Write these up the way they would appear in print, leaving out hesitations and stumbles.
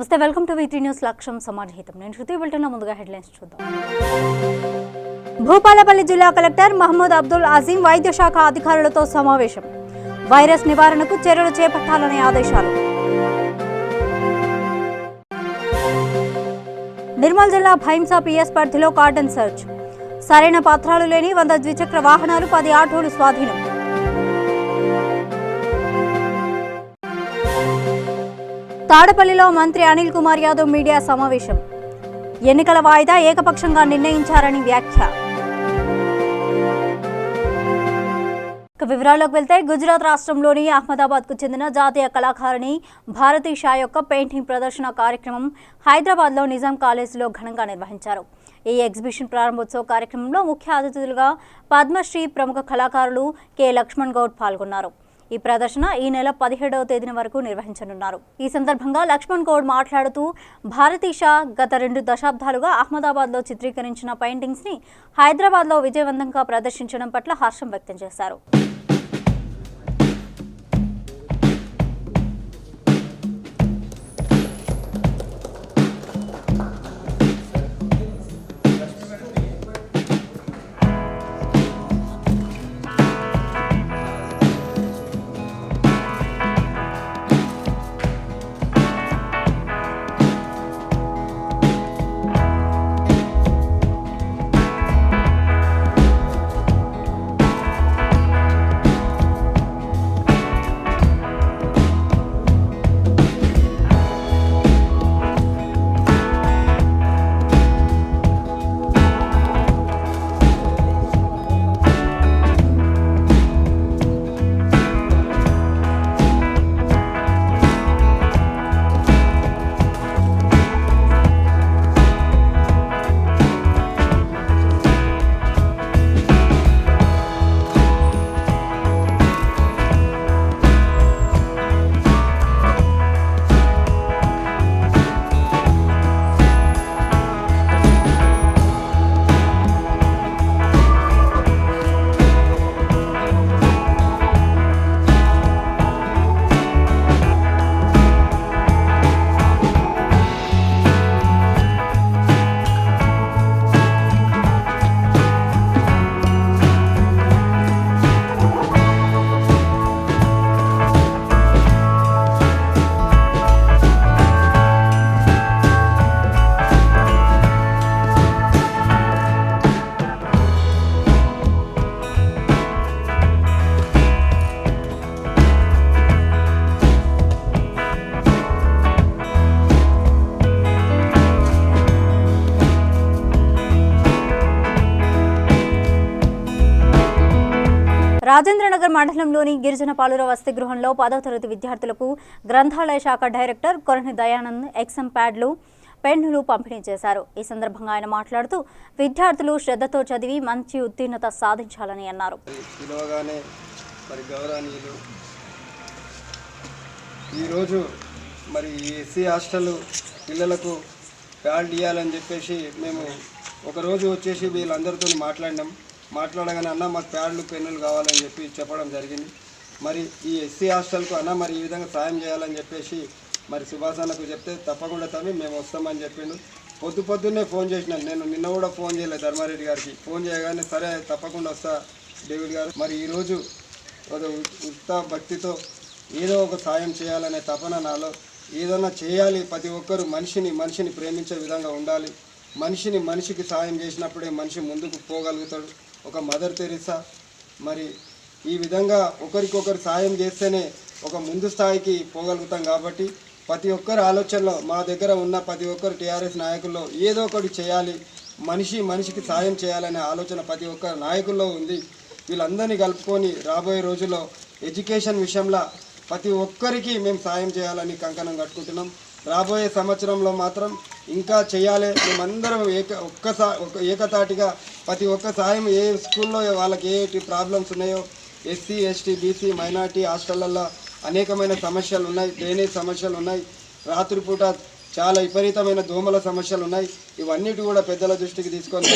నమస్తే, welcome to V3 news. లక్ష్యం సమాజహితం. నేను శృతి. బులెటిన్ ముందుగా హెడ్లైన్స్ చూద్దాం. భూపాలపల్లి జిల్లా కలెక్టర్ మహమ్మద్ అబ్దుల్ అజీం వైద్య శాఖ అధికారులతో సమావేశం. వైరస్ నివారణకు చర్యలు చేపట్టాలనే ఆదేశాలు. నిర్మల్ జిల్లా భైంసా పిఎస్ పరిధిలో కార్డన్ సర్చ్. సరైన పత్రాలు లేని 100 ద్విచక్ర వాహనాలు, 10 ఆటోలు స్వాధీనం. తాడపల్లిలో మంత్రి అనిల్ కుమార్ యాదవ్ మీడియా సమావేశం. ఎన్నికల వాయిదా ఏకపక్షంగా నిర్ణయించారని వ్యాఖ్య. వివరాల్లోకి వెళ్తే, గుజరాత్ రాష్ట్రంలోని అహ్మదాబాద్కు చెందిన జాతీయ కళాకారిణి భారతీ షా యొక్క పెయింటింగ్ ప్రదర్శన కార్యక్రమం హైదరాబాద్లో నిజాం కాలేజీలో ఘనంగా నిర్వహించారు. ఈ ఎగ్జిబిషన్ ప్రారంభోత్సవ కార్యక్రమంలో ముఖ్య అతిథులుగా పద్మశ్రీ ప్రముఖ కళాకారులు కె లక్ష్మణ్ గౌడ్ పాల్గొన్నారు. ఈ ప్రదర్శన ఈ నెల 17వ తేదీన వరకు నిర్వహించనున్నారు. ఈ సందర్భంగా లక్ష్మణ్ గౌడ్ మాట్లాడుతూ, భారతీ షా గత 2 దశాబ్దాలుగా అహ్మదాబాద్లో చిత్రీకరించిన పెయింటింగ్స్ ని హైదరాబాద్లో విజయవంతంగా ప్రదర్శించడం పట్ల హర్షం వ్యక్తం చేశారు. రాజేంద్రనగర్ మండలంలోని గిరిజన పాలుర వసతి గృహంలో 10వ తరగతి విద్యార్థులకు గ్రంథాలయ శాఖ డైరెక్టర్ కొరణి దయానంద్ ఎగ్జామ్ ప్యాడ్లు, పెన్నులు పంపిణీ చేశారు. ఈ సందర్భంగా ఆయన మాట్లాడుతూ, విద్యార్థులు శ్రద్ధతో చదివి మంచి ఉత్తీర్ణత సాధించాలని అన్నారు. ఈరోజు మరి ఎస్సీ హాస్టల్ పిల్లలకు ప్యాడ్ ఇవ్వాలని చెప్పేసి మేము ఒకరోజు వచ్చేసి వీళ్ళందరితో మాట్లాడగానే అన్న మాకు ప్యాడ్లు పెన్నులు కావాలని చెప్పి చెప్పడం జరిగింది. మరి ఈ ఎస్సీ హాస్టల్కు అన్న మరి ఈ విధంగా సాయం చేయాలని చెప్పేసి మరి సుభాష్ అన్నకు చెప్తే తప్పకుండా తమ్మి మేము వస్తామని చెప్పిండు. పొద్దున్నే ఫోన్ చేసినాను. నేను నిన్న కూడా ఫోన్ చేయలేదు ధర్మారెడ్డి గారికి. ఫోన్ చేయగానే సరే తప్పకుండా వస్తా డేవిడ్ గారు. మరి ఈరోజు ఉత్సాహ భక్తితో ఏదో ఒక సాయం చేయాలనే తపన నాలో. ఏదన్నా చేయాలి, ప్రతి ఒక్కరు మనిషిని ప్రేమించే విధంగా ఉండాలి. మనిషికి సాయం చేసినప్పుడే మనిషి ముందుకు పోగలుగుతాడు. ఒక మదర్ తెరీసా. మరి ఈ విధంగా ఒకరికొకరు సాయం చేస్తేనే ఒక ముందు స్థాయికి పోగలుగుతాం. కాబట్టి ప్రతి ఒక్కరి ఆలోచనలో మా దగ్గర ఉన్న ప్రతి ఒక్కరు టీఆర్ఎస్ నాయకుల్లో ఏదో ఒకటి చేయాలి, మనిషికి సాయం చేయాలనే ఆలోచన ప్రతి ఒక్కరి నాయకుల్లో ఉంది. వీళ్ళందరినీ కలుపుకొని రాబోయే రోజుల్లో ఎడ్యుకేషన్ విషయంలో ప్రతి ఒక్కరికి మేము సాయం చేయాలని కంకణం కట్టుకుంటున్నాం. రాబోయే సంవత్సరంలో మాత్రం ఇంకా చేయాలి. మేమందరం ఏకతాటిగా ప్రతి ఒక్క సాయం ఏ స్కూల్లో వాళ్ళకి ఏ ప్రాబ్లమ్స్ ఉన్నాయో, ఎస్సీ ఎస్టీ బీసీ మైనార్టీ హాస్టళ్లలో అనేకమైన సమస్యలు ఉన్నాయి, డ్రైనేజ్ సమస్యలు ఉన్నాయి, రాత్రిపూట చాలా విపరీతమైన దోమల సమస్యలు ఉన్నాయి. ఇవన్నిటి కూడా పెద్దల దృష్టికి తీసుకొని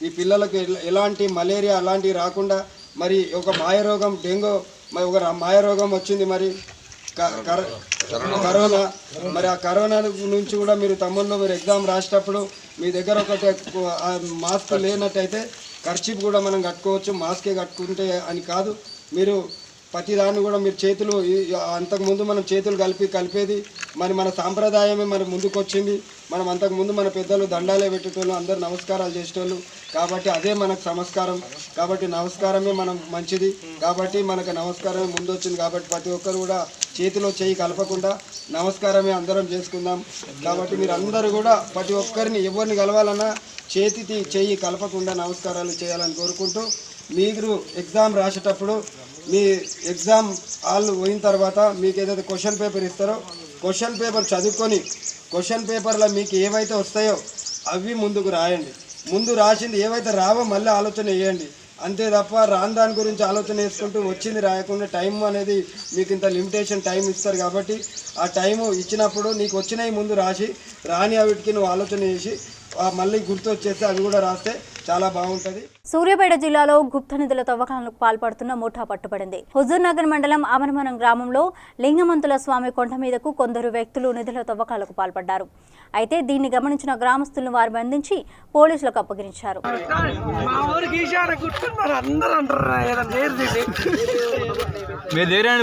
ఈ పిల్లలకు ఎలాంటి మలేరియా అలాంటివి రాకుండా మరి ఒక మాయరోగం డెంగ్యూ మరి ఒక మాయరోగం వచ్చింది. మరి కరోనా. మరి ఆ కరోనా నుంచి కూడా మీరు తమ్ముళ్ళు మీరు ఎగ్జామ్ రాసేటప్పుడు మీ దగ్గర ఒకటి మాస్క్ లేనట్టయితే ఖర్చు కూడా మనం కట్టుకోవచ్చు. మాస్కే కట్టుకుంటే అని కాదు, మీరు ప్రతి దాన్ని కూడా మీరు చేతులు అంతకుముందు మనం చేతులు కలిపేది మన సాంప్రదాయమే మరి ముందుకు వచ్చింది. మనం అంతకుముందు మన పెద్దలు దండాలే పెట్టేటోళ్ళు, అందరూ నమస్కారాలు చేసేటోళ్ళు. కాబట్టి అదే మనకు సంస్కారం. కాబట్టి నమస్కారమే మనం మంచిది. కాబట్టి మనకు నమస్కారమే ముందు వచ్చింది. కాబట్టి ప్రతి ఒక్కరు కూడా చేతిలో చేయి కలపకుండా నమస్కారమే అందరం చేసుకుందాం. కాబట్టి మీరు అందరూ కూడా ప్రతి ఒక్కరిని ఎవరిని కలవాలన్నా చెయ్యి కలపకుండా నమస్కారాలు చేయాలని కోరుకుంటూ, మీరు ఎగ్జామ్ రాసేటప్పుడు మీ ఎగ్జామ్ హాల్ పోయిన తర్వాత మీకు ఏదైతే క్వశ్చన్ పేపర్ ఇస్తారో క్వశ్చన్ పేపర్ చదువుకొని క్వశ్చన్ పేపర్లో మీకు ఏవైతే వస్తాయో అవి ముందుకు రాయండి. ముందు రాసింది ఏవైతే రావో మళ్ళీ ఆలోచన వేయండి. అంతే తప్ప రాని దాని గురించి ఆలోచన వేసుకుంటూ వచ్చింది రాయకుండా టైం అనేది మీకు ఇంత లిమిటేషన్ టైం ఇస్తారు. కాబట్టి ఆ టైము ఇచ్చినప్పుడు నీకు వచ్చినవి ముందు రాసి రాని వాటికి నువ్వు ఆలోచన చేసి మళ్ళీ గుర్తు వచ్చేస్తే అవి కూడా రాస్తే చాలా బాగుంటుంది. సూర్యాపేట జిల్లాలో గుప్త నిధుల తవ్వకాలకు పాల్పడుతున్న ముఠా పట్టుబడింది. హుజూర్నగర్ మండలం అమరవరం గ్రామంలో లింగమంతుల స్వామి కొండ మీదకు కొందరు వ్యక్తులు నిధుల తవ్వకాలకు పాల్పడ్డారు. అయితే దీన్ని గమనించిన గ్రామస్తులను వారు బంధించి పోలీసులకు అప్పగించారు.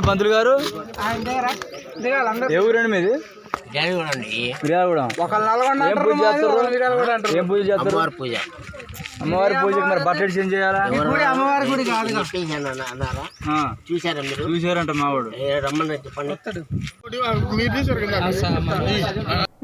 పంతులు గారు ఏ ఊరండి మీది? అమ్మవారి పూజకి మరి బట్టలు చేంజ్ చేయాలా? చూసారంట మావాడు.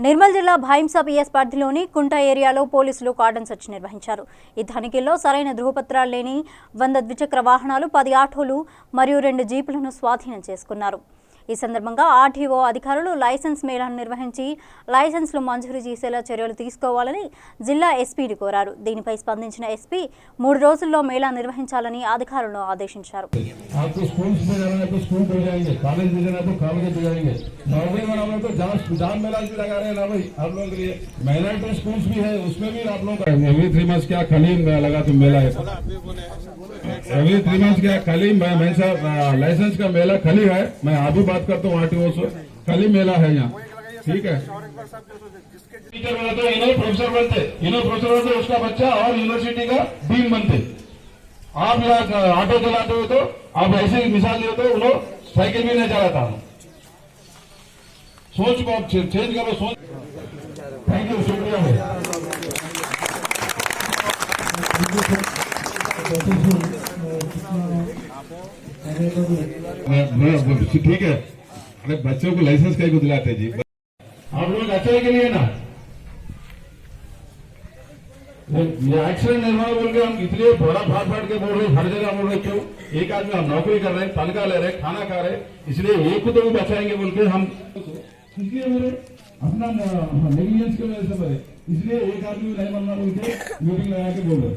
నిర్మల్ జిల్లా భైంసా పిఎస్ పరిధిలోని కుంట ఏరియాలో పోలీసులు కార్డన్ సెర్చ్ నిర్వహించారు. ఈ తనిఖీల్లో సరైన ధృవపత్రాలు లేని 100 ద్విచక్ర వాహనాలు, 10 ఆటోలు మరియు 2 జీపులను స్వాధీనం చేసుకున్నారు. ఈ సందర్భంగా ఆర్టీఓ అధికారులు లైసెన్స్ మేళాను నిర్వహించి లైసెన్స్లు మంజూరు చేసేలా చర్యలు తీసుకోవాలని జిల్లా ఎస్పీని కోరారు. దీనిపై స్పందించిన ఎస్పీ 3 రోజుల్లో మేళా నిర్వహించాలని అధికారులను ఆదేశించారు. एवरी 3 मंथ्स क्या खाली मैं सर लाइसेंस का मेला खाली है. मैं अभी बात करता हूँ आरटीओ से. खाली मेला है यहाँ, ठीक है. टीचर बना तो इन्होंने प्रोफेसर बनते, उसका बच्चा और यूनिवर्सिटी का डीन बनते. आप यहाँ ऑटो चलाते हो तो आप ऐसे ही मिसाल दिए तो उन्होंने साइकिल भी नहीं चलाता. सोच को आप चेंज करो, सोच. थैंक यू, शुक्रिया. ठीक है. अरे बच्चों को लाइसेंस कहीं को दिलाते जी? आप लोग अच्छे के लिए ना ये एक्सीडेंट निर्माण बोल के हम इसलिए बड़ा फाट के बोल रहे, हर जगह बोल रहे. क्यों? एक आदमी हम नौकरी कर रहे हैं, तनख्वाह ले रहे हैं, खाना खा रहे हैं, इसलिए एक को तो भी बचाएंगे बोल के हम इसलिए मेरे अपना नेग्लिजेंस की वजह से मेरे इसलिए एक आदमी नहीं बनना बोल के मीटिंग लगा के बोल रहे.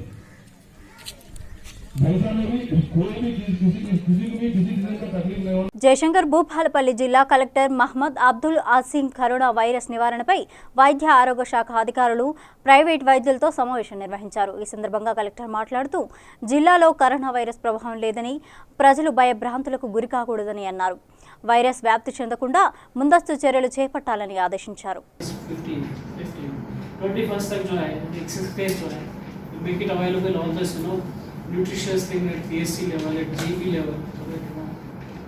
జయశంకర్ భూపాలపల్లి జిల్లా collector Mohammed Abdul Azim corona virus నివారణపై వైద్య ఆరోగ్య శాఖ అధికారులు, ప్రైవేట్ వైద్యులతో సమావేశం నిర్వహించారు. ఈ సందర్భంగా కలెక్టర్ మాట్లాడుతూ జిల్లాలో కరోనా వైరస్ ప్రభావం లేదని, ప్రజలు భయభ్రాంతులకు గురికాకూడదని అన్నారు. వైరస్ వ్యాప్తి చెందకుండా ముందస్తు చర్యలు చేపట్టాలని ఆదేశించారు. nutritious thing at PSC level, at GP level, so that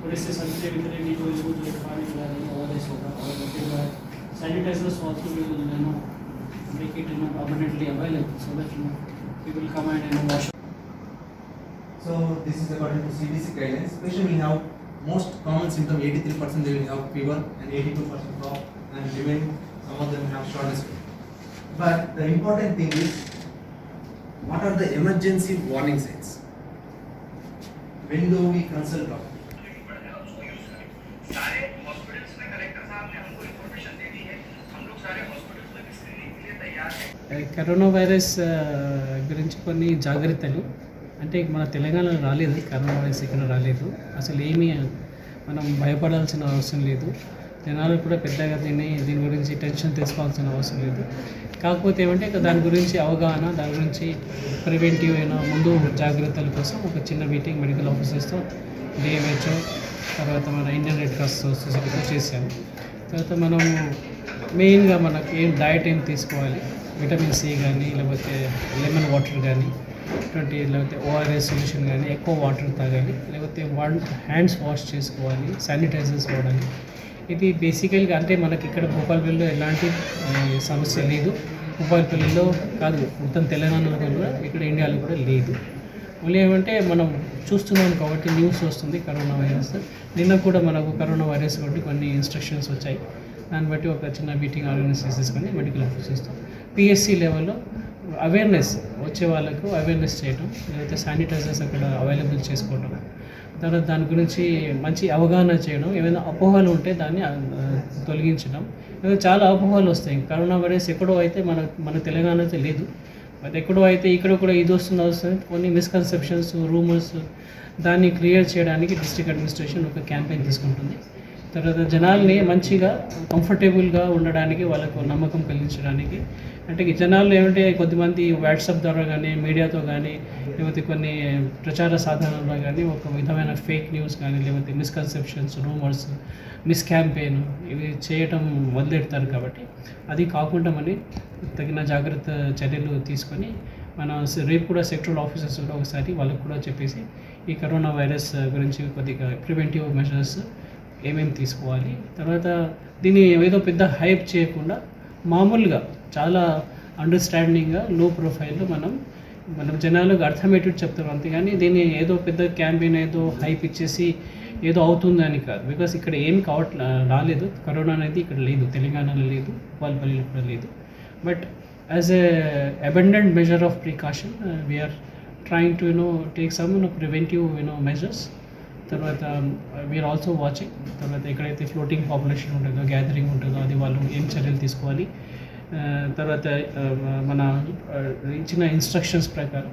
what is the sanitary need to use like all this sanitizers also will make it permanently available so that people come and wash. So this is according to CDC guidelines. Patient will have most common symptom 83% they will have fever and 82% cough and even some of them have shortness. But the important thing is, what are the emergency warning signs? When do we consult doctor? सारे hospitals में collector साहब ने हमको information दे दी है. हम लोग सारे hospitals में स्क्रीनिंग के लिए तैयार हैं. కరోనా వైరస్ గురించి కొన్ని జాగ్రత్తలు అంటే మన తెలంగాణలో రాలేదు, కరోనా వైరస్ ఇక్కడ రాలేదు. అసలు ఏమీ మనం భయపడాల్సిన అవసరం లేదు. జనాలు కూడా పెద్దగా దీని గురించి టెన్షన్ తీసుకోవాల్సిన అవసరం లేదు. కాకపోతే ఏమంటే దాని గురించి అవగాహన, దాని గురించి ప్రివెంటివ్ అయిన ముందు జాగ్రత్తల కోసం ఒక చిన్న మీటింగ్ మెడికల్ ఆఫీసర్స్తో, డిఎంహెచ్ఓ తర్వాత మన ఇండియన్ రెడ్ క్రాస్ సొసైటీతో చేశాను. తర్వాత మనం మెయిన్గా మనకి డయట్ ఏం తీసుకోవాలి, విటమిన్ సి కానీ లేకపోతే లెమన్ వాటర్ కానీ లేకపోతే ఓఆర్ఎస్ సొల్యూషన్ కానీ, ఎక్కువ వాటర్ తాగాలి, లేకపోతే హ్యాండ్స్ వాష్ చేసుకోవాలి, శానిటైజర్స్ వాడాలి. ఇది బేసికల్గా అంటే మనకి ఇక్కడ భూపాలపల్లిలో ఎలాంటి సమస్య లేదు. భూపాలపల్లిలో కాదు, మొత్తం తెలంగాణలో కూడా, ఇక్కడ ఇండియాలో కూడా లేదు. ఓన్లీ ఏమంటే మనం చూస్తున్నాం కాబట్టి న్యూస్ వస్తుంది కరోనా వైరస్. నిన్న కూడా మనకు కరోనా వైరస్ బట్టి కొన్ని ఇన్స్ట్రక్షన్స్ వచ్చాయి. దాన్ని బట్టి ఒక చిన్న మీటింగ్ ఆర్గనైజ్ చేసేసుకొని మెడికల్ ఆఫీసర్స్తో పిఎస్సి లెవెల్లో అవేర్నెస్ వచ్చే వాళ్ళకు అవేర్నెస్ చేయడం, లేకపోతే శానిటైజర్స్ అక్కడ అవైలబుల్ చేసుకోవడం, తర్వాత దాని గురించి మంచి అవగాహన చేయడం, ఏమైనా అపోహలు ఉంటే దాన్ని తొలగించడం. చాలా అపోహలు వస్తాయి. కరోనా వైరస్ ఎక్కడో అయితే మన తెలంగాణ అయితే లేదు, బట్ ఎక్కడో అయితే ఇక్కడ కూడా ఇది వస్తుంది. కొన్ని మిస్కన్సెప్షన్స్, రూమర్స్, దాన్ని క్లియర్ చేయడానికి డిస్ట్రిక్ట్ అడ్మినిస్ట్రేషన్ ఒక క్యాంపెయిన్ తీసుకుంటుంది. తర్వాత జనాల్ని మంచిగా కంఫర్టబుల్గా ఉండడానికి, వాళ్ళకు నమ్మకం కలిగించడానికి, అంటే ఈ జనాలు ఏమంటే కొద్దిమంది వాట్సాప్ ద్వారా కానీ, మీడియాతో కానీ, లేకపోతే కొన్ని ప్రచార సాధనాల్లో కానీ ఒక విధమైన ఫేక్ న్యూస్ కానీ, లేకపోతే మిస్కన్సెప్షన్స్, రూమర్స్, మిస్ క్యాంపెయిన్ ఇవి చేయటం మొదలెడతారు. కాబట్టి అది కాకుండా మనం తగిన జాగ్రత్త చర్యలు తీసుకొని మన రేపు కూడా సెక్టరల్ ఆఫీసర్స్ కూడా ఒకసారి వాళ్ళకు కూడా చెప్పేసి ఈ కరోనా వైరస్ గురించి కొద్దిగా ప్రివెంటివ్ మెజర్స్ ఏమేమి తీసుకోవాలి, తర్వాత దీన్ని ఏదో పెద్ద హైప్ చేయకుండా మామూలుగా చాలా అండర్స్టాండింగ్గా లో ప్రొఫైల్లో మనం జనాలకు అర్థమయ్యేటట్టు చెప్తారు. అంతేగాని దీన్ని ఏదో పెద్ద క్యాంపెయిన్ ఏదో హైప్ ఇచ్చేసి ఏదో అవుతుందని కాదు. బికాస్ ఇక్కడ ఏమి రాలేదు, కరోనా అనేది ఇక్కడ లేదు, తెలంగాణలో లేదు, భూపాలపల్లిలో కూడా లేదు. But as a abundant measure of precaution we are trying to take some preventive measures. తర్వాత వీఆర్ ఆల్సో వాచింగ్, తర్వాత ఎక్కడైతే ఫ్లోటింగ్ పాపులేషన్ ఉంటుందో, గ్యాదరింగ్ ఉంటుందో, అది వాళ్ళు ఏం చర్యలు తీసుకోవాలి. తర్వాత మన ఇచ్చిన ఇన్స్ట్రక్షన్స్ ప్రకారం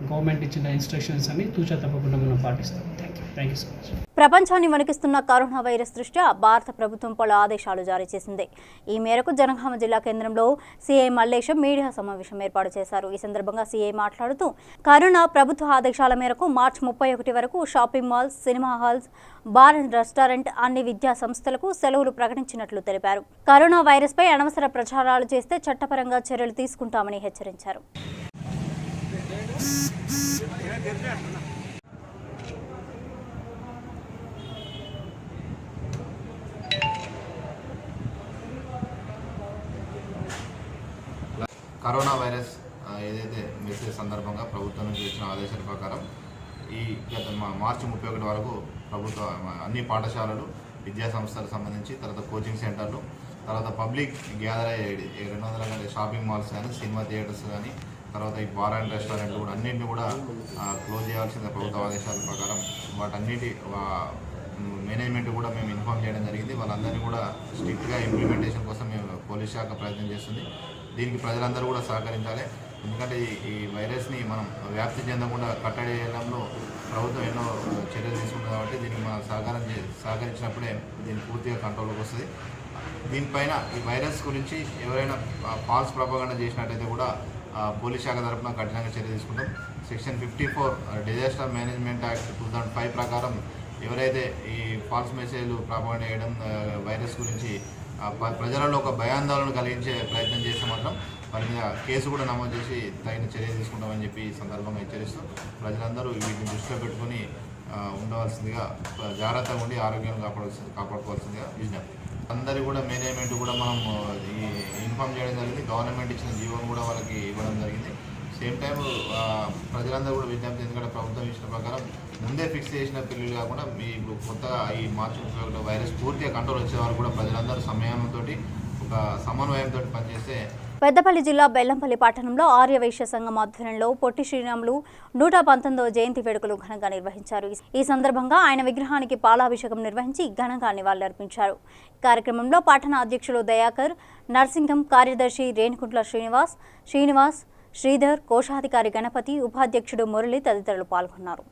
గవర్నమెంట్ ఇచ్చిన ఇన్స్ట్రక్షన్స్ అన్ని తూచా తప్పకుండా మనం పాటిస్తాం. Thank you so much. ప్రపంచాన్ని వణికిస్తున్న కరోనా వైరస్ దృష్ట్యా భారత ప్రభుత్వం పలు ఆదేశాలు జారీ చేసింది. ఈ మేరకు జనగామ జిల్లా కేంద్రంలో సీఐ మల్లేశం మీడియా సమావేశం ఏర్పాటు చేశారు. ఈ సందర్భంగా సీఐ మాట్లాడుతూ కరోనా ప్రభుత్వ ఆదేశాల మేరకు మార్చి 31 వరకు shopping malls, cinema halls, bar and restaurant, అన్ని విద్యా సంస్థలకు సెలవులు ప్రకటించినట్లు తెలిపారు. కరోనా వైరస్ పై అనవసర ప్రచారాలు చేస్తే చట్టపరంగా చర్యలు తీసుకుంటామని హెచ్చరించారు. కరోనా వైరస్ ఏదైతే మెసేజ్ సందర్భంగా ప్రభుత్వం నుంచి వచ్చిన ఆదేశాల ప్రకారం ఈ గత మార్చి 31 వరకు ప్రభుత్వ అన్ని పాఠశాలలు, విద్యా సంస్థలకు సంబంధించి, తర్వాత కోచింగ్ సెంటర్లు, తర్వాత పబ్లిక్ గ్యాదర్ అయ్యే 200 కంటే షాపింగ్ మాల్స్ కానీ, సినిమా థియేటర్స్ కానీ, తర్వాత ఈ బార్ అండ్ రెస్టారెంట్లు కూడా అన్నింటినీ కూడా క్లోజ్ చేయాల్సిన ప్రభుత్వ ఆదేశాల ప్రకారం వాటన్నిటి మేనేజ్మెంట్ కూడా మేము ఇన్ఫామ్ చేయడం జరిగింది. వాళ్ళందరినీ కూడా స్ట్రిక్ట్గా ఇంప్లిమెంటేషన్ కోసం మేము పోలీస్ శాఖ ప్రయత్నం చేస్తుంది. దీనికి ప్రజలందరూ కూడా సహకరించాలి. ఎందుకంటే ఈ వైరస్ని మనం వ్యాప్తి చెందకుండా కట్టడి చేయడంలో ప్రభుత్వం ఎన్నో చర్యలు తీసుకుంది. కాబట్టి దీనికి మనం సహకరించినప్పుడే దీన్ని పూర్తిగా కంట్రోల్లోకి వస్తుంది. దీనిపైన ఈ వైరస్ గురించి ఎవరైనా ఫాల్స్ ప్రొపగండా చేసినట్టయితే కూడా పోలీస్ శాఖ తరఫున కఠినంగా చర్య తీసుకుంటాం. సెక్షన్ 54 డిజాస్టర్ మేనేజ్మెంట్ యాక్ట్ 2005 ప్రకారం ఎవరైతే ఈ ఫాల్స్ మెసేజ్లు ప్రొపగండా చేయడం, వైరస్ గురించి ప్రజలలో ఒక భయాందోళన కలిగించే ప్రయత్నం చేస్తే మాత్రం వారి మీద కేసు కూడా నమోదు చేసి తగిన చర్య తీసుకుంటామని చెప్పి ఈ సందర్భంగా హెచ్చరిస్తూ ప్రజలందరూ వీటిని దృష్టిలో పెట్టుకుని ఉండవలసిందిగా, జాగ్రత్తగా ఉండి ఆరోగ్యాన్ని కాపాడుకోవాల్సిందిగా విజ్ఞప్తి. అందరూ కూడా మేనేజ్మెంట్ కూడా మనం ఈ ఇన్ఫామ్ చేయడం జరిగింది. గవర్నమెంట్ ఇచ్చిన జీవోను కూడా వాళ్ళకి ఇవ్వడం జరిగింది. సేమ్ టైం ప్రజలందరూ కూడా విజ్ఞప్తి, ఎందుకంటే ప్రభుత్వం ఇచ్చిన ప్రకారం ముందే ఫిక్స్ చేసిన పీరియడ్ కాకుండా ఇప్పుడు కొత్తగా ఈ మార్చి 31 వైరస్ పూర్తిగా కంట్రోల్ వచ్చే వరకు కూడా ప్రజలందరూ సమయంతో ఒక సమన్వయంతో పనిచేస్తే. పెద్దపల్లి జిల్లా బెల్లంపల్లి పట్టణంలో ఆర్యవైశ్య సంఘం ఆధ్వర్యంలో పొట్టి శ్రీరాములు 119వ జయంతి వేడుకలు ఘనంగా నిర్వహించారు. ఈ సందర్భంగా ఆయన విగ్రహానికి పాలాభిషేకం నిర్వహించి ఘనంగా నివాళులర్పించారు. కార్యక్రమంలో పట్టణ అధ్యక్షులు దయాకర్, నర్సింగం, కార్యదర్శి రేణుకుంట్ల శ్రీనివాస్, శ్రీధర్, కోశాధికారి గణపతి, ఉపాధ్యక్షుడు మురళి తదితరులు పాల్గొన్నారు.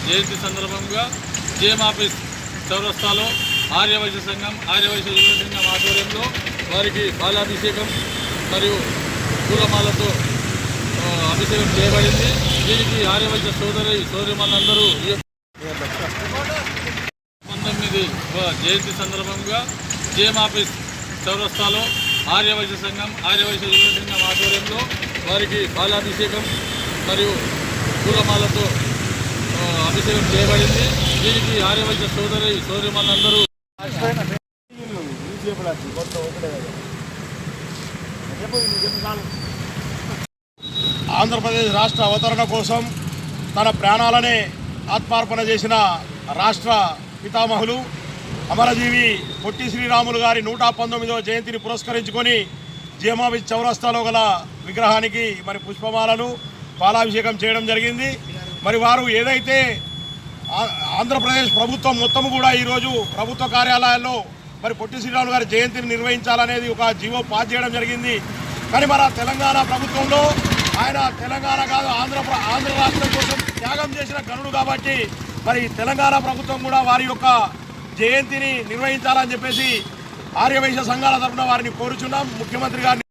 జయంతి సందర్భంగా జేఎం ఆఫీస్ చౌరస్తాలో ఆర్యవైశ్య సంఘం ఆర్యవైశ్య యువ సంఘం ఆధ్వర్యంలో వారికి బాలాభిషేకం మరియు పూలమాలతో అభిషేకం చేయబడింది. దీనికి ఆర్యవైశ్య సోదరిమణులందరూ 19 జయంతి సందర్భంగా జేఎం ఆఫీస్ చౌరస్తాలో ఆర్యవైశ్య సంఘం ఆర్యవైశ్య యువ సంఘం ఆధ్వర్యంలో వారికి బాలాభిషేకం మరియు పూలమాలతో అభిషేకం చేయబడింది. దీనికి ఆర్యవైశ్య సోదరిమణులందరూ ఆంధ్రప్రదేశ్ రాష్ట్ర అవతరణ కోసం తన ప్రాణాలనే ఆత్మార్పణ చేసిన రాష్ట్ర పితామహులు అమరజీవి పొట్టి శ్రీరాములు గారి 119వ జయంతిని పురస్కరించుకొని జేమావి చౌరస్తాలో గల విగ్రహానికి మరి పుష్పమాలలు పాలాభిషేకం చేయడం జరిగింది. మరి వారు ఏదైతే ఆంధ్రప్రదేశ్ ప్రభుత్వం మొత్తం కూడా ఈరోజు ప్రభుత్వ కార్యాలయాల్లో మరి పొట్టి శ్రీరాములు గారి జయంతిని నిర్వహించాలనేది ఒక జీవో పాస్ చేయడం జరిగింది. కానీ మన తెలంగాణ ప్రభుత్వంలో ఆయన తెలంగాణ కాదు ఆంధ్ర రాష్ట్రం కోసం త్యాగం చేసిన గనుడు కాబట్టి మరి తెలంగాణ ప్రభుత్వం కూడా వారి యొక్క జయంతిని నిర్వహించాలని చెప్పేసి ఆర్యవైశ్య సంఘాల తరఫున వారిని కోరుచున్నాం. ముఖ్యమంత్రి గారిని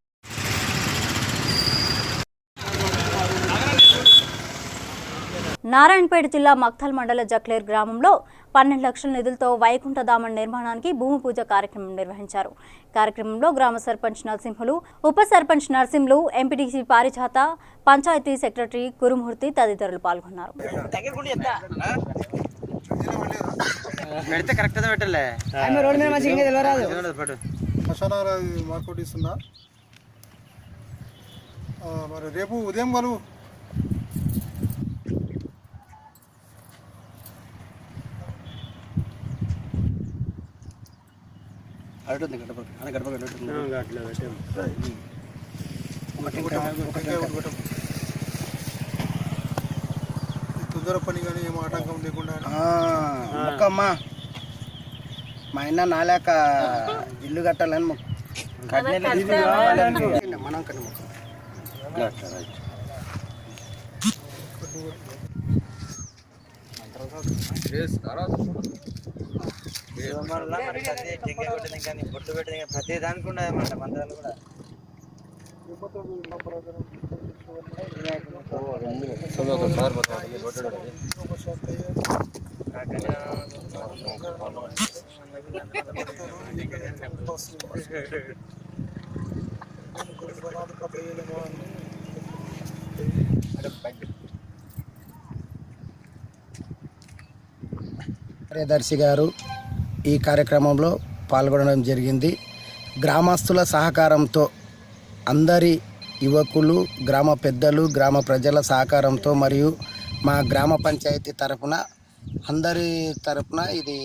నారాయణపేట జిల్లా మక్తల్ మండల జక్లేర్ గ్రామంలో 12 లక్షల నిధులతో వైకుంఠధామం నిర్మాణానికి భూమి పూజ కార్యక్రమం నిర్వహించారు. కార్యక్రమంలో గ్రామ సర్పంచ్ నరసింహులు, ఉప సర్పంచ్ నరసింహులు, ఎంపీటీసీ పారిజాత, పంచాయతీ సెక్రటరీ గురుమూర్తి తదితరులు పాల్గొన్నారు. రేపు ఉదయం వాళ్ళు తొందర పని కానీ ఏం ఆటంకం లేకుండా మొక్కమ్మా మా ఆయన నాలేక ఇల్లు కట్టాలని మనం బొట్టు పెట్టింది ప్రతి దానికి ఉండదన్నమాట మంత్రాలు కూడా కార్యదర్శి గారు ఈ కార్యక్రమంలో పాల్గొనడం జరిగింది. గ్రామస్తుల సహకారంతో అందరి యువకులు, గ్రామ పెద్దలు, గ్రామ ప్రజల సహకారంతో మరియు మా గ్రామ పంచాయతీ తరపున అందరి తరపున ఇది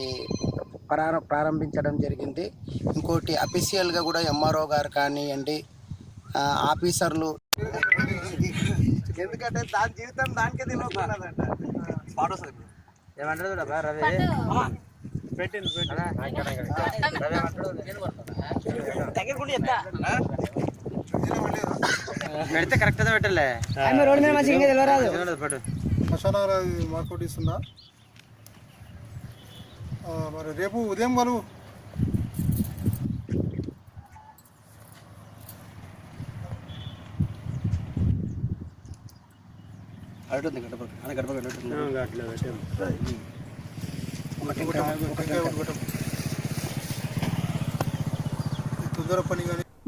ప్రారంభించడం జరిగింది. ఇంకోటి అఫీషియల్గా కూడా ఎంఆర్ఓ గారు కానివ్వండి, ఆఫీసర్లు, ఎందుకంటే దాని జీవితం దానికే తెలియకున్నదంట. ఏమంటారు రవి పెడితే కరెక్ట్ పెట్టలే మార్కోటి ఇస్తున్నా. మరి రేపు ఉదయం వాళ్ళు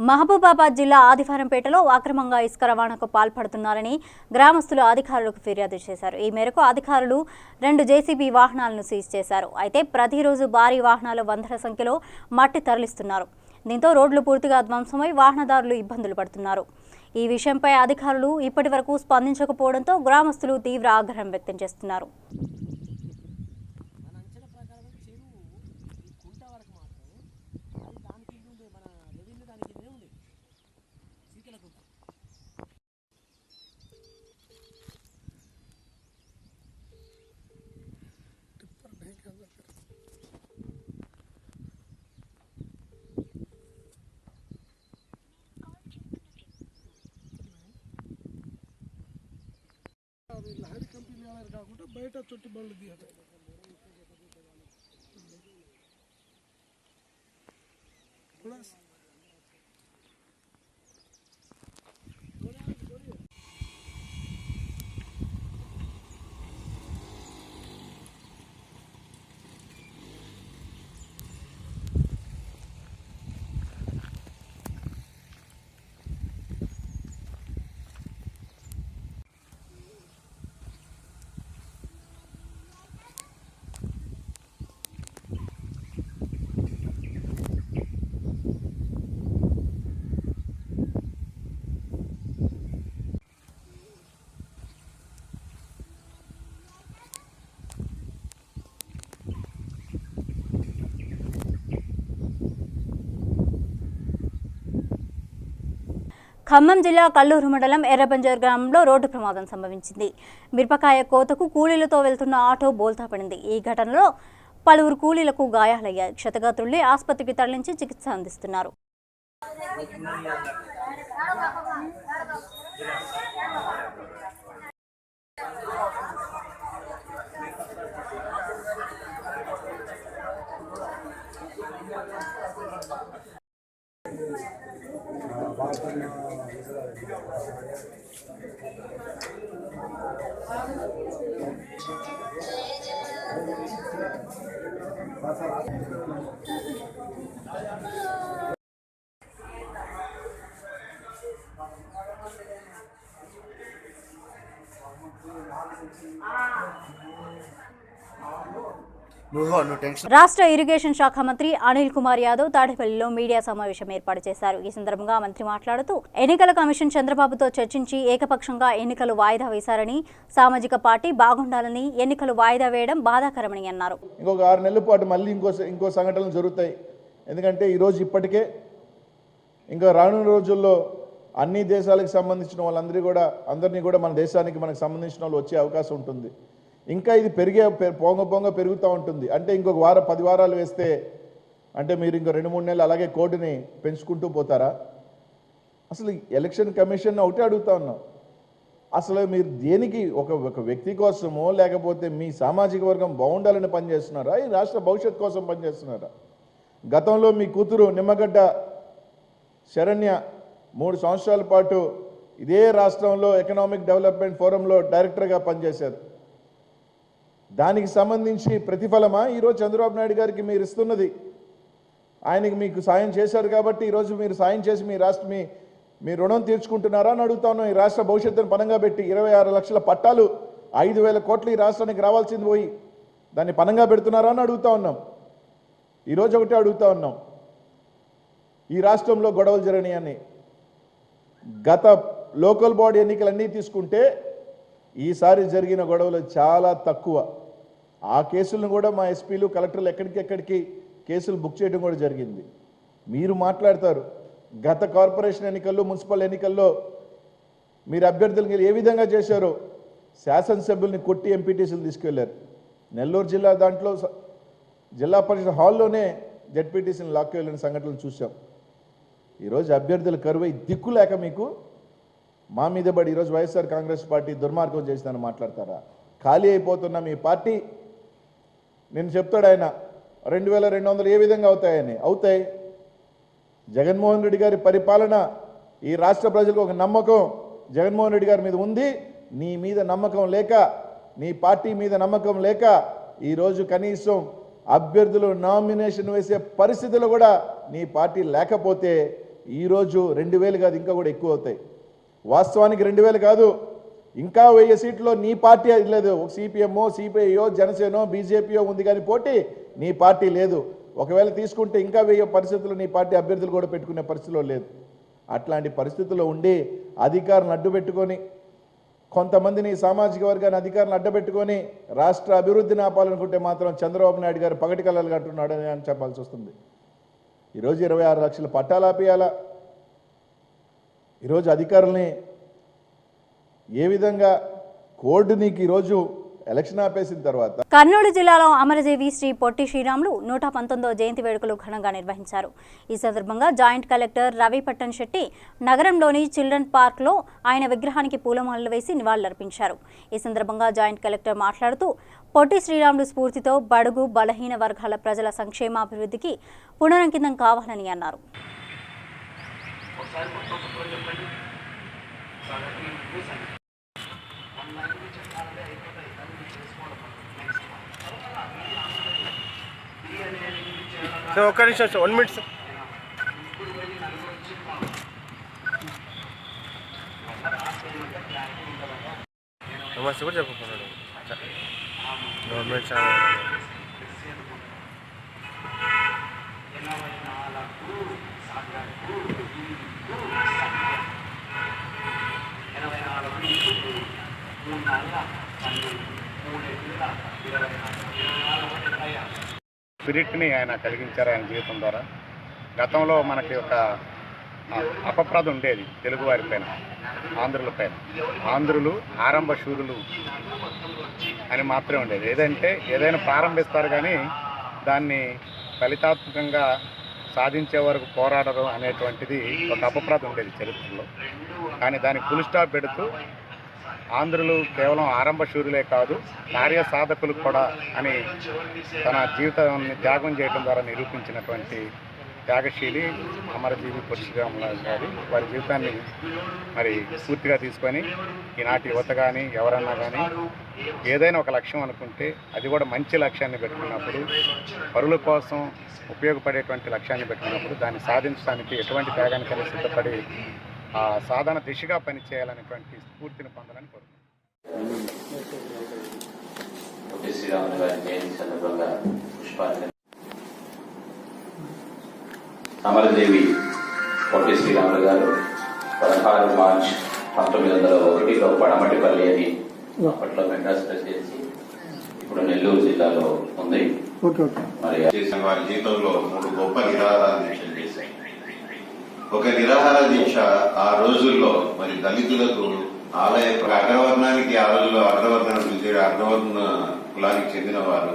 మహబూబాబాద్ జిల్లా ఆదివారంపేటలో అక్రమంగా ఇసుక రవాణాకు పాల్పడుతున్నారని గ్రామస్తులు అధికారులకు ఫిర్యాదు చేశారు. ఈ మేరకు అధికారులు 2 జేసీబీ వాహనాలను సీజ్ చేశారు. అయితే ప్రతిరోజు భారీ వాహనాలు వందల సంఖ్యలో మట్టి తరలిస్తున్నారు. దీంతో రోడ్లు పూర్తిగా ధ్వంసమై వాహనదారులు ఇబ్బందులు పడుతున్నారు. ఈ విషయంపై అధికారులు ఇప్పటివరకు స్పందించకపోవడంతో గ్రామస్తులు తీవ్ర ఆగ్రహం వ్యక్తం చేస్తున్నారు. బయట చుట్టి బండ్లు దిగట ఖమ్మం జిల్లా కల్లూరు మండలం ఎర్రబంజర్ గ్రామంలో రోడ్డు ప్రమాదం సంభవించింది. మిరపకాయ కోతకు కూలీలతో వెళ్తున్న ఆటో బోల్తా పడింది. ఈ ఘటనలో పలువురు కూలీలకు గాయాలయ్యాయి. క్షతగాత్రుల్ని ఆసుపత్రికి తరలించి చికిత్స అందిస్తున్నారు. రాష్ట్ర ఇరిగేషన్ శాఖ మంత్రి అనిల్ కుమార్ యాదవ్ తాడేపల్లిలో మీడియా సమావేశం ఏర్పాటు చేశారు. ఈ సందర్భంగా మంత్రి మాట్లాడుతూ ఎన్నికల కమిషన్ చంద్రబాబుతో చర్చించి ఏకపక్షంగా ఎన్నికలు వాయిదా వేశారని, సామాజిక పార్టీ బాగుండాలని ఎన్నికలు వాయిదా వేయడం బాధాకరమని అన్నారు. ఇంకొక 6 నెలల పాటు మళ్ళీ ఇంకో సంఘటనలు జరుగుతాయి. ఎందుకంటే ఈరోజు ఇప్పటికే ఇంకా రానున్న రోజుల్లో అన్ని దేశాలకు సంబంధించిన అందరినీ కూడా మన దేశానికి మనకు సంబంధించిన వాళ్ళు వచ్చే అవకాశం ఉంటుంది. ఇంకా ఇది పొంగ పెరుగుతూ ఉంటుంది. అంటే ఇంకొక 10 వారాలు వేస్తే అంటే మీరు ఇంకో 2-3 నెలలు అలాగే కోడ్ని పెంచుకుంటూ పోతారా? అసలు ఎలక్షన్ కమిషన్ ఒకటే అడుగుతా ఉన్నాం, అసలు మీరు దేనికి ఒక వ్యక్తి కోసమో లేకపోతే మీ సామాజిక వర్గం బాగుండాలని పనిచేస్తున్నారా, ఈ రాష్ట్ర భవిష్యత్తు కోసం పనిచేస్తున్నారా? గతంలో మీ కూతురు నిమ్మగడ్డ శరణ్య 3 సంవత్సరాల పాటు ఇదే రాష్ట్రంలో ఎకనామిక్ డెవలప్మెంట్ ఫోరంలో డైరెక్టర్గా పనిచేశారు. దానికి సంబంధించి ప్రతిఫలమా ఈరోజు చంద్రబాబు నాయుడు గారికి మీరు ఇస్తున్నది? ఆయనకి మీకు సాయం చేశారు కాబట్టి ఈరోజు మీరు సాయం చేసి మీ రుణం తీర్చుకుంటున్నారా అని అడుగుతా ఉన్నాం. ఈ రాష్ట్ర భవిష్యత్తును పనంగా పెట్టి 26 లక్షల పట్టాలు 5,000 కోట్లు ఈ రాష్ట్రానికి రావాల్సింది పోయి దాన్ని పనంగా పెడుతున్నారా అని అడుగుతా ఉన్నాం. ఈరోజు ఒకటే అడుగుతా ఉన్నాం, ఈ రాష్ట్రంలో గొడవలు జరిగినాయని గత లోకల్ బాడీ ఎన్నికలన్నీ తీసుకుంటే ఈసారి జరిగిన గొడవలు చాలా తక్కువ. ఆ కేసులను కూడా మా ఎస్పీలు కలెక్టర్లు ఎక్కడికెక్కడికి కేసులు బుక్ చేయడం కూడా జరిగింది. మీరు మాట్లాడతారు గత కార్పొరేషన్ ఎన్నికల్లో మున్సిపల్ ఎన్నికల్లో మీరు అభ్యర్థులను ఏ విధంగా చేశారో, శాసనసభ్యుల్ని కొట్టి ఎంపీటీసీలు తీసుకెళ్లారు. నెల్లూరు జిల్లా దాంట్లో జిల్లా పరిషత్ హాల్లోనే జెడ్పీటీసీని లాక్కెళ్ళిన సంఘటనలు చూసాం. ఈరోజు అభ్యర్థుల కరువై దిక్కు లేక మీకు మా మీద పడి ఈరోజు వైఎస్ఆర్ కాంగ్రెస్ పార్టీ దుర్మార్గం చేసిందని మాట్లాడతారా? ఖాళీ అయిపోతున్న మీ పార్టీ, నేను చెప్తాడు ఆయన 2,200 ఏ విధంగా అవుతాయని. అవుతాయి. జగన్మోహన్ రెడ్డి గారి పరిపాలన, ఈ రాష్ట్ర ప్రజలకు ఒక నమ్మకం జగన్మోహన్ రెడ్డి గారి మీద ఉంది. నీ మీద నమ్మకం లేక, నీ పార్టీ మీద నమ్మకం లేక ఈరోజు కనీసం అభ్యర్థులు నామినేషన్ వేసే పరిస్థితులు కూడా నీ పార్టీ లేకపోతే ఈరోజు 2,000 కాదు ఇంకా కూడా ఎక్కువ అవుతాయి. వాస్తవానికి 2,000 కాదు, ఇంకా 1000 సీట్లో నీ పార్టీ లేదు. సిపిఎంఓ, సిపిఐఓ, జనసేనో, బీజేపీయో ఉంది కానీ పోటీ నీ పార్టీ లేదు. ఒకవేళ తీసుకుంటే ఇంకా 1000 పరిస్థితుల్లో నీ పార్టీ అభ్యర్థులు కూడా పెట్టుకునే పరిస్థితిలో లేదు. అట్లాంటి పరిస్థితుల్లో ఉండి అధికారులను అడ్డుపెట్టుకొని, కొంతమందిని సామాజిక వర్గాన్ని అధికారులను అడ్డబెట్టుకొని రాష్ట్ర అభివృద్ధిని ఆపాలనుకుంటే మాత్రం చంద్రబాబు నాయుడు గారు పగటి కళలు కంటున్నాడని అని చెప్పాల్సి వస్తుంది. ఈరోజు 26 లక్షల పట్టాలు ఆపేయాలా? ఈరోజు అధికారుల్ని ఏ విధంగా కోర్టు నీకు ఈరోజు ఎలక్షన్ ఆపేసిన తర్వాత కర్నూలు జిల్లాలో అమరజీవి శ్రీ పొట్టి శ్రీరాములు 119వ జయంతి వేడుకలు ఘనంగా నిర్వహించారు. ఈ సందర్భంగా జాయింట్ కలెక్టర్ రవి పట్టణ్ శెట్టి నగరంలోని చిల్డ్రన్ పార్క్లో ఆయన విగ్రహానికి పూలమాలలు వేసి నివాళులర్పించారు. ఈ సందర్భంగా జాయింట్ కలెక్టర్ మాట్లాడుతూ పొట్టి శ్రీరాములు స్ఫూర్తితో బడుగు బలహీన వర్గాల ప్రజల సంక్షేమాభివృద్ధికి పునరంకితం కావాలని అన్నారు. ఒక్క నిమిషం 1 minute నమస్తే కూడా చెప్పుకున్నాడు గవర్నమెంట్ స్పిరిట్ని ఆయన కలిగించారు ఆయన జీవితం ద్వారా. గతంలో మనకి ఒక అపప్రద ఉండేది తెలుగు వారి పైన, ఆంధ్రుల పైన. ఆంధ్రులు ఆరంభ శూరులు అని మాత్రమే ఉండేది. ఏదైనా ప్రారంభిస్తారు కానీ దాన్ని ఫలితాత్మకంగా సాధించే వరకు పోరాడరు అనేటువంటిది ఒక అపప్రద ఉండేది చరిత్రలో. కానీ దానికి ఫుల్ స్టాప్ పెడుతూ ఆంధ్రులు కేవలం ఆరంభ శూరులే కాదు, కార్యసాధకులు కూడా అని తన జీవితాన్ని త్యాగం చేయడం ద్వారా నిరూపించినటువంటి త్యాగశీలి అమరజీవి పొట్టి శ్రీరాములు గారి వారి జీవితాన్ని మరి పూర్తిగా తీసుకొని ఈనాటి యువత కానీ ఎవరన్నా కానీ ఏదైనా ఒక లక్ష్యం అనుకుంటే అది కూడా మంచి లక్ష్యాన్ని పెట్టుకున్నప్పుడు, పరుల కోసం ఉపయోగపడేటువంటి లక్ష్యాన్ని పెట్టుకున్నప్పుడు దాన్ని సాధించడానికి ఎటువంటి త్యాగానికైనా సిద్ధపడి ఆ సాధన దిశగా పనిచేయాలనేటువంటి స్ఫూర్తిని పొందాలని కోరుతున్నాను. అమరజీవి పొట్టి శ్రీరాములు గారు 16 మార్చ్ 1901లో పడమటిపల్లి అని అప్పట్లో మెడ్రాస్ ప్రెసిడెన్సీ, ఇప్పుడు నెల్లూరు జిల్లాలో ఉంది. మరి వారి జీవితంలో 3 గొప్ప నిరాహార దీక్షలు చేశాయి. ఒక నిరాహార దీక్ష ఆ రోజుల్లో మరి దళితులకు ఆలయ అగ్రవర్ణానికి ఆ రోజుల్లో అగ్రవర్ణ కులానికి చెందిన వారు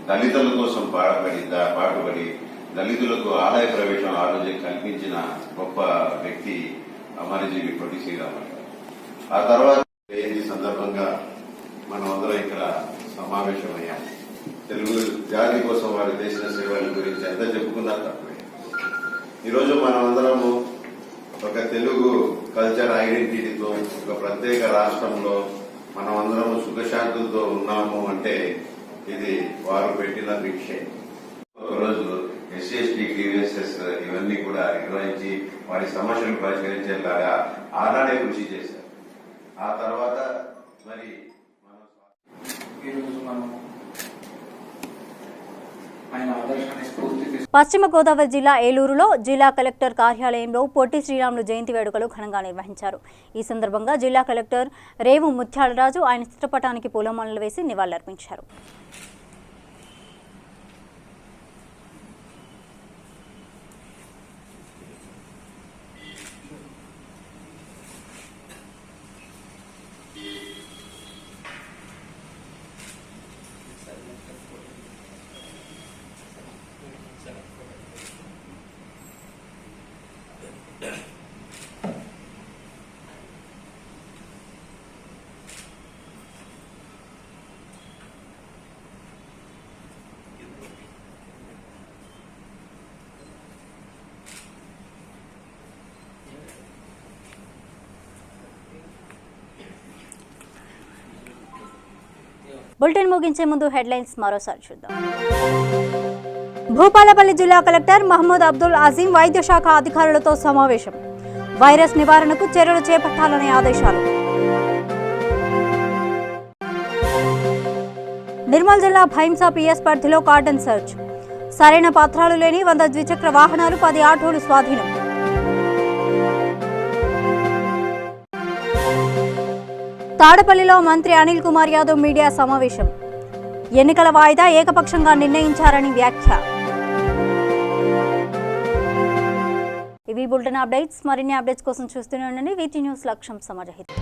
దళితుల కోసం పాటుపడి దళితులకు ఆలయ ప్రవేశం ఆ రోజే కల్పించిన గొప్ప వ్యక్తి అమరజీవి పొట్టి శ్రీరాములు గారు. ఆ తర్వాత జయంతి సందర్భంగా మనం అందరం ఇక్కడ సమావేశమయ్యాం. తెలుగు జాతి కోసం వారు చేసిన సేవల గురించి ఎంత చెప్పుకున్నా తక్కువే. ఈరోజు మనం అందరము ఒక తెలుగు కల్చర్ ఐడెంటిటీతో ఒక ప్రత్యేక రాష్ట్రంలో మనం అందరము సుఖశాంతులతో ఉన్నాము అంటే ఇది వారు పెట్టిన భిక్షే. ఒకరోజు SC/ST గ్రీవెన్సెస్ ఇవన్నీ కూడా నిర్వహించి వారి సమస్యలు పరిష్కరించేలాగా ఆనాడే కృషి చేశారు. ఆ తర్వాత మరి పశ్చిమ గోదావరి జిల్లా ఏలూరులో జిల్లా కలెక్టర్ కార్యాలయంలో పొట్టి శ్రీరాములు జయంతి వేడుకలు ఘనంగా నిర్వహించారు. ఈ సందర్భంగా జిల్లా కలెక్టర్ రేవు ముత్యాలరాజు ఆయన చిత్రపటానికి పూలమాలలు వేసి నివాళులర్పించారు. బులెటిన్ ముగించే ముందు హెడ్లైన్స్ మరోసారి చూద్దాం. భూపాలపల్లి జిల్లా కలెక్టర్ మహమ్మద్ అబ్దుల్ అజీం వైద్య శాఖ అధికారులతో సమావేశం. వైరస్ నివారణకు చర్యలు చేపట్టాలనే ఆదేశాలు. నిర్మల్ జిల్లా భైంసా PS పరిధిలో కార్డన్ సర్చ్. సరైన పత్రాలు లేని 100 ద్విచక్ర వాహనాలు 10 ఆటోలు స్వాధీనం. తాడపల్లిలో మంత్రి అనిల్ కుమార్ యాదవ్ మీడియా సమావేశం. ఎన్నికల వాయిదా ఏకపక్షంగా నిర్ణయించారని వ్యాఖ్య. ఇవి బులెటిన్ అప్డేట్స్. మరిన్ని అప్డేట్స్ కోసం చూస్తూనే ఉండండి VT న్యూస్. లక్ష్యం సమాజహితం.